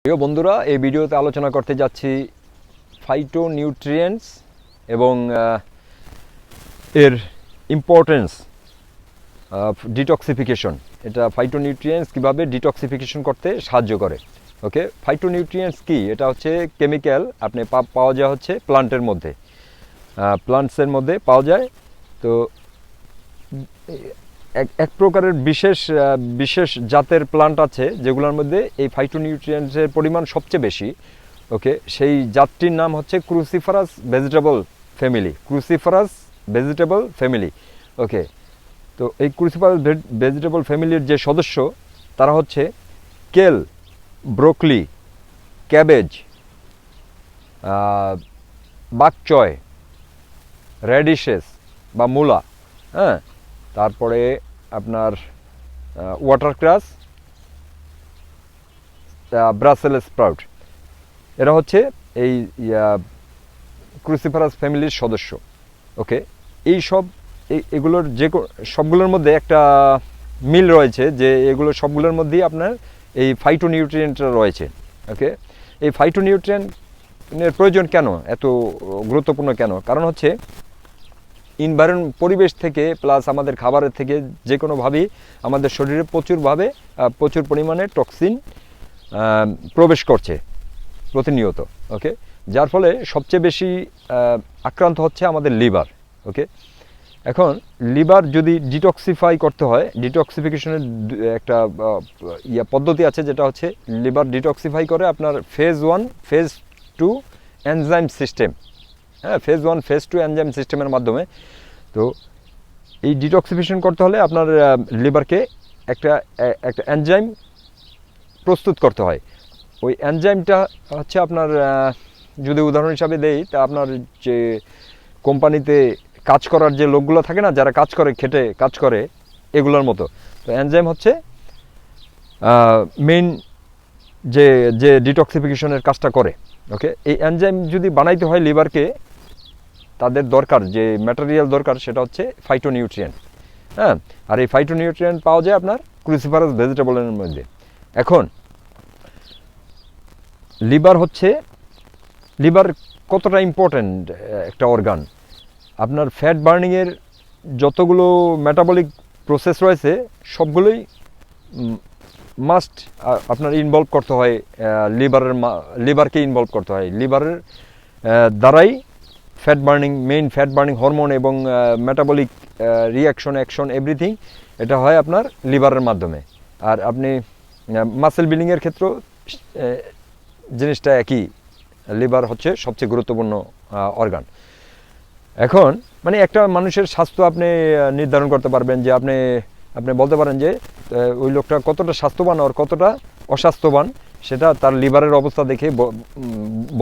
প্রিয় বন্ধুরা, এই ভিডিওতে আলোচনা করতে যাচ্ছি ফাইটোনিউট্রিয়েন্টস এবং এর ইম্পর্টেন্স ডিটক্সিফিকেশন। এটা ফাইটোনিউট্রিয়েন্টস কীভাবে ডিটক্সিফিকেশন করতে সাহায্য করে। ওকে, ফাইটোনিউট্রিয়েন্টস কি? এটা হচ্ছে কেমিক্যাল, আপনি পাওয়া যায় হচ্ছে প্লান্টের মধ্যে, প্লান্টসের মধ্যে পাওয়া যায়। তো এক প্রকারের বিশেষ জাতের প্লান্ট আছে যেগুলোর মধ্যে এই ফাইটোনিউট্রিয়েন্টসের পরিমাণ সবচেয়ে বেশি। ওকে, সেই জাতটির নাম হচ্ছে ক্রুসিফারাস ভেজিটেবল ফ্যামিলি। ওকে, তো এই ক্রুসিফারাস ভেজিটেবল ফ্যামিলির যে সদস্য তারা হচ্ছে কেল, ব্রোকলি, ক্যাবেজ, বাকচয়, রেডিশেস বা মূলা, হ্যাঁ, তারপরে আপনার ওয়াটারক্রাস, ব্রাসেল স্প্রাউট। এরা হচ্ছে এই ক্রুসিফারাস ফ্যামিলির সদস্য। ওকে, এগুলোর সবগুলোর মধ্যে একটা মিল রয়েছে, যে এগুলো সবগুলোর মধ্যেই আপনার এই ফাইটোনিউট্রিয়েন্টরা রয়েছে। ওকে, এই ফাইটোনিউট্রিয়েন্টের প্রয়োজন কেন, এত গুরুত্বপূর্ণ কেন? কারণ হচ্ছে পরিবেশ থেকে প্লাস আমাদের খাবারের থেকে যে কোনোভাবেই আমাদের শরীরে প্রচুর পরিমাণে টক্সিন প্রবেশ করছে প্রতিনিয়ত। ওকে, যার ফলে সবচেয়ে বেশি আক্রান্ত হচ্ছে আমাদের লিভার। ওকে, এখন লিভার যদি ডিটক্সিফাই করতে হয়, ডিটক্সিফিকেশনের একটা পদ্ধতি আছে, যেটা হচ্ছে লিভার ডিটক্সিফাই করে আপনার ফেজ 1 ফেজ 2 এনজাইম সিস্টেম। হ্যাঁ, ফেজ 1 ফেজ 2 এনজাইম সিস্টেমের মাধ্যমে। তো এই ডিটক্সিফিকেশন করতে হলে আপনার লিভারকে একটা এনজাইম প্রস্তুত করতে হয়। ওই এনজাইমটা হচ্ছে আপনার, যদি উদাহরণ হিসাবে দেই, তা আপনার যে কোম্পানিতে কাজ করার যে লোকগুলো থাকে না, যারা খেটে কাজ করে, এগুলোর মতো। তো এনজাইম হচ্ছে মেইন যে ডিটক্সিফিকেশনের কাজটা করে। ওকে, এই এনজাইম যদি বানাইতে হয় লিভারকে, তাদের দরকার যে ম্যাটেরিয়াল দরকার সেটা হচ্ছে ফাইটোনিউট্রিয়েন্ট। হ্যাঁ, আর এই ফাইটোনিউট্রিয়েন্ট পাওয়া যায় আপনার ক্রুসিফারাস ভেজিটেবলের মধ্যে। এখন লিভার কতটা ইম্পর্ট্যান্ট একটা অর্গান। আপনার ফ্যাট বার্নিংয়ের যতগুলো মেটাবলিক প্রসেস রয়েছে সবগুলোই মাস্ট আপনার ইনভলভ করতে হয়, লিভারকে ইনভলভ করতে হয়। লিভারের দ্বারাই মেইন ফ্যাট বার্নিং হরমোন এবং মেটাবলিক অ্যাকশন এভরিথিং এটা হয় আপনার লিভারের মাধ্যমে। আর আপনি মাসেল বিল্ডিংয়ের ক্ষেত্রেও জিনিসটা একই, লিভার হচ্ছে সবচেয়ে গুরুত্বপূর্ণ অর্গান। এখন মানে একটা মানুষের স্বাস্থ্য আপনি নির্ধারণ করতে পারবেন, যে আপনি বলতে পারেন যে ওই লোকটা কতটা স্বাস্থ্যবান আর কতটা অস্বাস্থ্যবান, সেটা তার লিভারের অবস্থা দেখে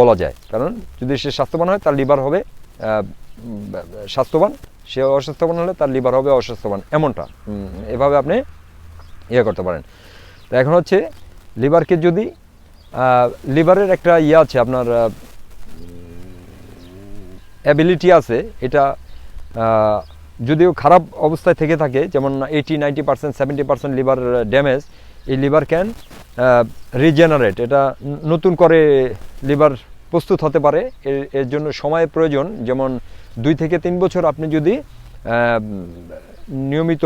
বলা যায়। কারণ যদি সে স্বাস্থ্যবান হয় তার লিভার হবে স্বাস্থ্যবান, সে অস্বাস্থ্যবান হলে তার লিভার হবে অস্বাস্থ্যবান, এমনটা এভাবে আপনি করতে পারেন। তো এখন হচ্ছে লিভারকে যদি লিভারের একটা আছে, আপনার অ্যাবিলিটি আছে, এটা যদিও খারাপ অবস্থায় থেকে থাকে, যেমন 80-90% 70% লিভার ড্যামেজ, এই লিভার ক্যান রিজেনারেট, এটা নতুন করে লিভার প্রস্তুত হতে পারে। এর জন্য সময়ের প্রয়োজন, যেমন 2 থেকে 3 বছর আপনি যদি নিয়মিত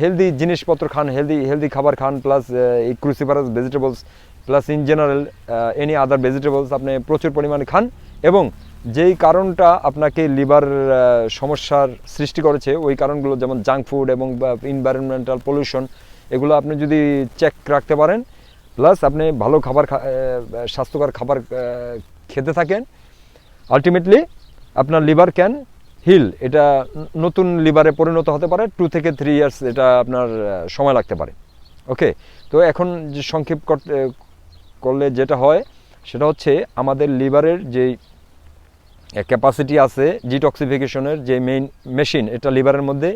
হেলদি জিনিসপত্র খান, হেলদি খাবার খান, প্লাস এই cruciferous vegetables, plus in general any other vegetables আপনি প্রচুর পরিমাণে খান, এবং যেই কারণটা আপনাকে লিভার সমস্যার সৃষ্টি করেছে ওই কারণগুলো, যেমন জাঙ্ক ফুড এবং এনভায়রনমেন্টাল পলিউশন, এগুলো আপনি যদি চেক রাখতে পারেন, প্লাস আপনি ভালো স্বাস্থ্যকর খাবার খেতে থাকেন, আলটিমেটলি আপনার লিভার ক্যান হিল, এটা নতুন লিভারে পরিণত হতে পারে। 2 থেকে 3 ইয়ার্স এটা আপনার সময় লাগতে পারে। ওকে, তো এখন যে সংক্ষেপ করলে যেটা হয় সেটা হচ্ছে আমাদের লিভারের যে ক্যাপাসিটি আছে ডিটক্সিফিকেশনের, যে মেইন মেশিন এটা লিভারের মধ্যে,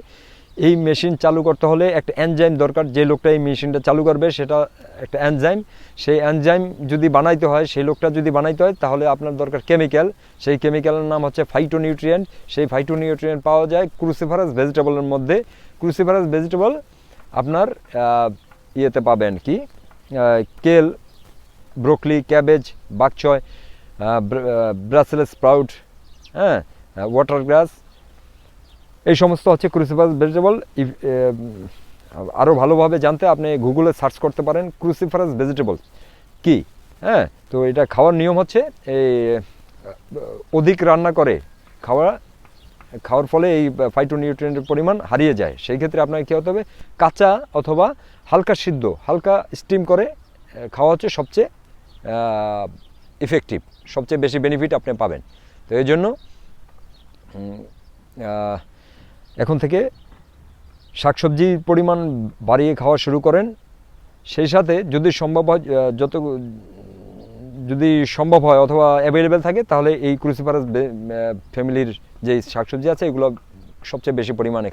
এই মেশিন চালু করতে হলে একটা এনজাইম দরকার। যে লোকটা এই মেশিনটা চালু করবে সেটা একটা এনজাইম। সেই এনজাইম যদি বানাইতে হয়, সেই লোকটা যদি বানাইতে হয়, তাহলে আপনার দরকার কেমিক্যাল। সেই কেমিক্যালের নাম হচ্ছে ফাইটোনিউট্রিয়েন্ট। সেই ফাইটোনিউট্রিয়েন্ট পাওয়া যায় ক্রুসিফারাস ভেজিটেবলের মধ্যে। ক্রুসিফারাস ভেজিটেবল আপনার ইয়েতে পাবেন কি, কেল, broccoli, cabbage, bok choy, Brussels sprout, হ্যাঁ, ওয়াটার গ্রাস, এই সমস্ত হচ্ছে ক্রুসিফারাস ভেজিটেবল। আরও ভালোভাবে জানতে আপনি গুগলে সার্চ করতে পারেন ক্রুসিফারাস ভেজিটেবল কি। হ্যাঁ, তো এটা খাওয়ার নিয়ম হচ্ছে এই অধিক রান্না করে খাওয়ার ফলে এই ফাইটোনিউট্রিয়েন্টের পরিমাণ হারিয়ে যায়। সেই ক্ষেত্রে আপনাকে কী হতে হবে, কাঁচা অথবা হালকা সিদ্ধ, হালকা স্টিম করে খাওয়া হচ্ছে সবচেয়ে ইফেক্টিভ, সবচেয়ে বেশি বেনিফিট আপনি পাবেন। তো এই জন্য এখন থেকে শাকসবজির পরিমাণ বাড়িয়ে খাওয়া শুরু করেন। সেই সাথে যদি সম্ভব হয় অথবা অ্যাভেলেবেল থাকে, তাহলে এই ক্রুসিফারাস ফ্যামিলির যে শাকসবজি আছে এগুলো সবচেয়ে বেশি পরিমাণে